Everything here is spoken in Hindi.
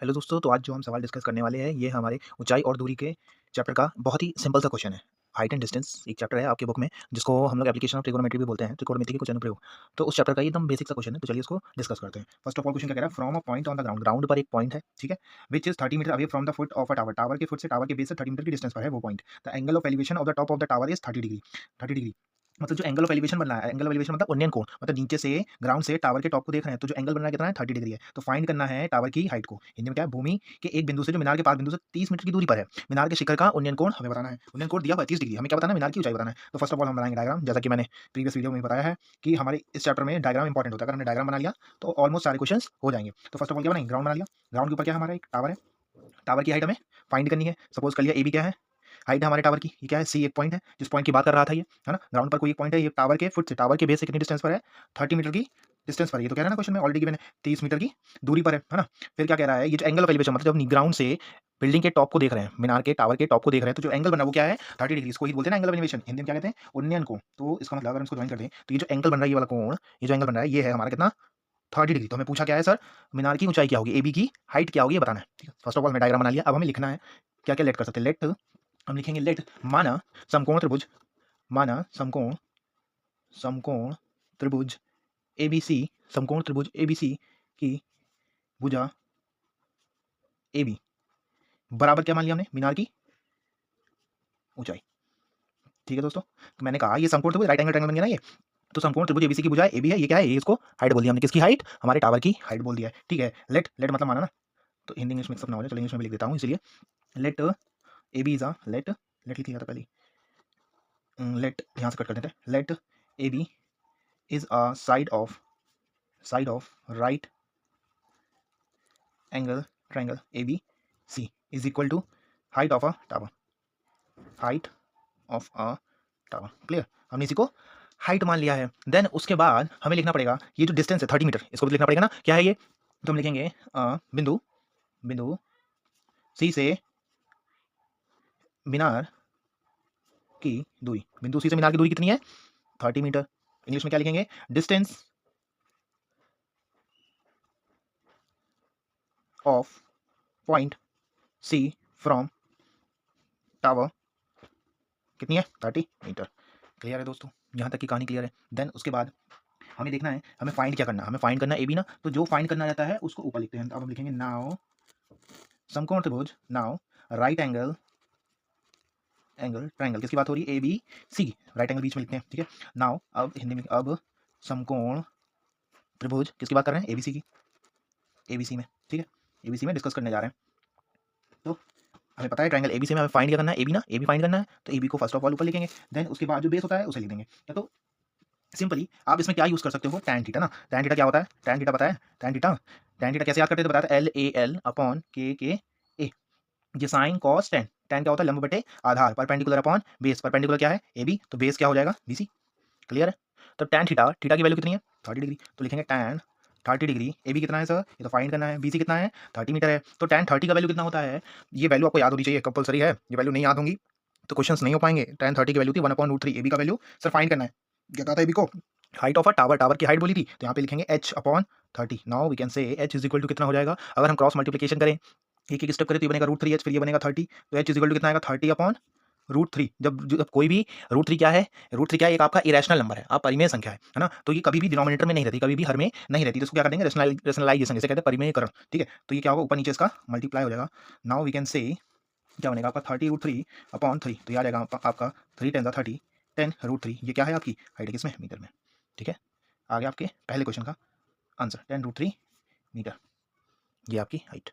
हेलो दोस्तों, तो आज जो हम सवाल डिस्कस करने वाले हैं, ये हमारे ऊंचाई और दूरी के चैप्टर का बहुत ही सिंपल सा क्वेश्चन है। हाइट एंड डिस्टेंस एक चैप्टर है आपके बुक में, जिसको हम लोग एप्लीकेशन ऑफ ट्रिगोनोमेट्री भी बोलते हैं, त्रिकोणमिति के कुछ अनुप्रयोग। तो उस चैप्टर का ये एकदम बेसिक सा क्वेश्चन है, तो चलिए इसको डिस्कस करते हैं। फर्स्ट ऑफ ऑल क्वेश्चन क्या कह रहा है, from a point on the ground, ground पर एक पॉइंट है, ठीक है, which is 30 metre away from the foot of a tower, tower के फुट से टावर के बेस से 30 मीटर की डिस्टेंस पर है वो point. The angle of elevation of the top of the tower is 30 degree. 30 degree मतलब जो एंगल ऑफ एलिवेशन बन रहा है, एंगल ऑफ एलिवेशन मतलब उन्नयन कोण, मतलब नीचे से ग्राउंड से टावर के टॉप को देख रहे हैं, तो जो एंगल बन रहा है कितना है, 30 डिग्री है। तो फाइंड करना है टावर की हाइट को। हिंदी में क्या है, भूमि के एक बिंदु से जो मीनार के पास बिंदु से 30 मीटर की दूरी पर है, मीनार के शिखर का उन्नयन कोण हमें बताना है। उन्नयन कोण दिया हुआ है 30 डिग्री, हमें क्या बताना है, मीनार की ऊंचाई बताना है। तो फर्स्ट ऑफ ऑल हम बनाएंगे डायग्राम, जैसा कि मैंने प्रीवियस वीडियो में बताया है कि हमारे इस चैप्टर में डायग्राम इंपॉर्टेंट होता है। अगर हमने डायग्राम बना लिया तो ऑलमोस्ट सारे क्वेश्चन हो जाएंगे। तो फर्स्ट ऑफ ऑल क्या बनाएंगे, ग्राउंड बना लिया। ग्राउंड के ऊपर क्या है, हमारा एक टावर है, टावर की हाइट हमें फाइंड करनी है। सपोज कर लिया ए बी क्या है, हाइट है हमारे टावर की, ये क्या है, सी एक पॉइंट है, जिस पॉइंट की बात कर रहा था ये, है ना। ग्राउंड पर कोई एक पॉइंट है, ये टावर के फुट से टावर के बेस से कितनी डिस्टेंस पर है, 30 मीटर की डिस्टेंस पर है। ये तो कह रहा है ना क्वेश्चन में, ऑलरेडी गिवन है 30 मीटर की दूरी पर है ना। फिर क्या कह रहा है, ये जो एंगल ऑफ एलिवेशन मतलब जब ग्राउंड से बिल्डिंग के टॉप को देख रहे हैं, मीनार के टावर के टॉप को देख रहे हैं, तो जो एंगल बना वो क्या है, 30 डिग्री। इसको ही बोलते हैं ना एंगल ऑफ एलिवेशन, हिंदी में क्या कहते हैं, उन्नयन कोण। तो इसका मतलब अगर हम इसको ज्वाइन करते हैं, तो ये जो एंगल बन रहा है, ये वाला कोण, ये जो एंगल बन रहा है, ये है हमारा कितना, 30 डिग्री। तो हमें पूछा क्या है सर, मीनार की ऊंचाई क्या होगी, ए बी की हाइट क्या होगी, ये बताना है। ठीक है, फर्स्ट ऑफ ऑल मैं डायग्राम बना लिया। अब हमें लिखना है क्या क्या लेट कर सकते हैं। लेट हम लिखेंगे, लेट माना समकोण त्रिभुज, माना समकोण समकोण त्रिभुज एबीसी, समकोण त्रिभुज एबीसी की भुजा ए बी बराबर क्या मान लिया हमने, मीनार की ऊंचाई। ठीक है दोस्तों, तो मैंने कहा ये समकोण त्रिभुज राइट एंगल ट्रायंगल बन गया ना ये। तो समकोण त्रिभुज एबीसी की भुजा ए बी है, ये क्या है, ये इसको हाइट बोल दिया हमने, किसकी हाइट, हमारे टावर की हाइट बोल दिया है। ठीक है, लेट लेट मतलब माना ना, तो हिंदी इंग्लिश मिक्सअप ना हो जाए, चलो इंग्लिश में भी लिख देता हूँ। इसलिए let A B is a, let let लिख लिया था पहले, लेट यहाँ से कट कर देते हैं। Let A B is a side of right angle triangle A B C is equal to height of a tower, height of a tower. Clear, हमने इसी को हाइट मान लिया है। देन उसके बाद हमें लिखना पड़ेगा ये जो डिस्टेंस है 30 मीटर, इसको भी लिखना पड़ेगा ना, क्या है ये। तो हम लिखेंगे बिंदु बिंदु सी से मीनार की दूरी, बिंदु सी से मीनार की दूरी कितनी है, 30 मीटर। इंग्लिश में क्या लिखेंगे, distance of point C from tower कितनी है, 30 मीटर। क्लियर है दोस्तों, यहाँ तक की कहानी क्लियर है। देन उसके बाद हमें देखना है, हमें फाइंड क्या करना है, हमें फाइंड करना है ए बी ना, तो जो फाइंड करना रहता है उसको ऊपर लिखते हैं। तो अब हम लिखेंगे नाउ समकोण त्रिभुज, नाउ राइट एंगल ट्रायंगल, किसकी बात हो रही है, A B C, right angle बीच में लिखते हैं। ठीक है, नाउ अब हिंदी में, अब समकोण त्रिभुज किसकी बात कर रहे हैं, एबीसी की, एबीसी में। ठीक है, एबीसी में डिस्कस करने जा रहे हैं। तो हमें पता है ट्रायंगल एबीसी में हमें फाइंड क्या करना है, ए बी ना, ए बी फाइंड करना है, तो ए बी को फर्स्ट ऑफ ऑल ऊपर लिखेंगे। देन उसके बाद जो बेस होता है उसे लिख देंगे। तो सिंपली आप इसमें क्या यूज कर सकते हो, टैन थीटा ना। टैन थीटा क्या होता है, टैन थीटा पता है, टैन थीटा कैसे याद करते थे, बताया था, एल ए एल अपॉन के ए। ये साइन कॉस टैन, टैन क्या होता है, लंब बटे आधार, परपेंडिकुलर अपॉन बेस, परपेंडिकुलर क्या है, ए बी, तो बेस क्या हो जाएगा, बी सी। क्लियर है, तो टैन थीटा, थीटा की वैल्यू कितनी है, 30 डिग्री, तो लिखेंगे टैन 30 डिग्री। ए बी कितना है सर, ये तो फाइंड करना है, बी सी कितना है, 30 मीटर है। तो टैन 30 का वैल्यू कितना होता है, ये वैल्यू आपको याद होनी चाहिए, कंपलसरी है। ये वैल्यू नहीं याद होंगी तो क्वेश्चंस नहीं हो पाएंगे। टैन 30 की वैल्यू थी 1/√3, ए बी का वैल्यू सर फाइंड करना है। क्या कहा था ए बी को, height of a tower, tower की हाइट बोली थी, तो यहाँ पे लिखेंगे h upon 30। Now we can say h is equal to कितना हो जाएगा, अगर हम क्रॉस मल्टीप्लिकेशन करें, एक एक स्टेप करें, तो ये बनेगा √3h, फिर ये बनेगा 30, तो h इज इक्वल टू कितना आएगा, 30 अपॉन √3। जब कोई भी √3 क्या है, √3 क्या है, एक आपका इरेशनल नंबर है, आप परिमेय संख्या है ना, तो ये कभी भी डिनोमिनेटर में नहीं रहती, कभी भी हर में नहीं रहती, तो इसको क्या कर देंगे, रेशनलाइजेशन जिसे कहते हैं, परिमेयकरण। ठीक है, तो ये क्या होगा, ऊपर नीचे इसका मल्टीप्लाई हो जाएगा। नाउ वी कैन से क्या बनेगा आपका, 30√3 अपॉन 3, तो ये आ जाएगा आपका 3 10 30, 10√3, ये क्या है आपकी हाइट है, किसमें, मीटर में। ठीक है, आ गया आपके पहले क्वेश्चन का आंसर, 10√3 मीटर, ये आपकी हाइट।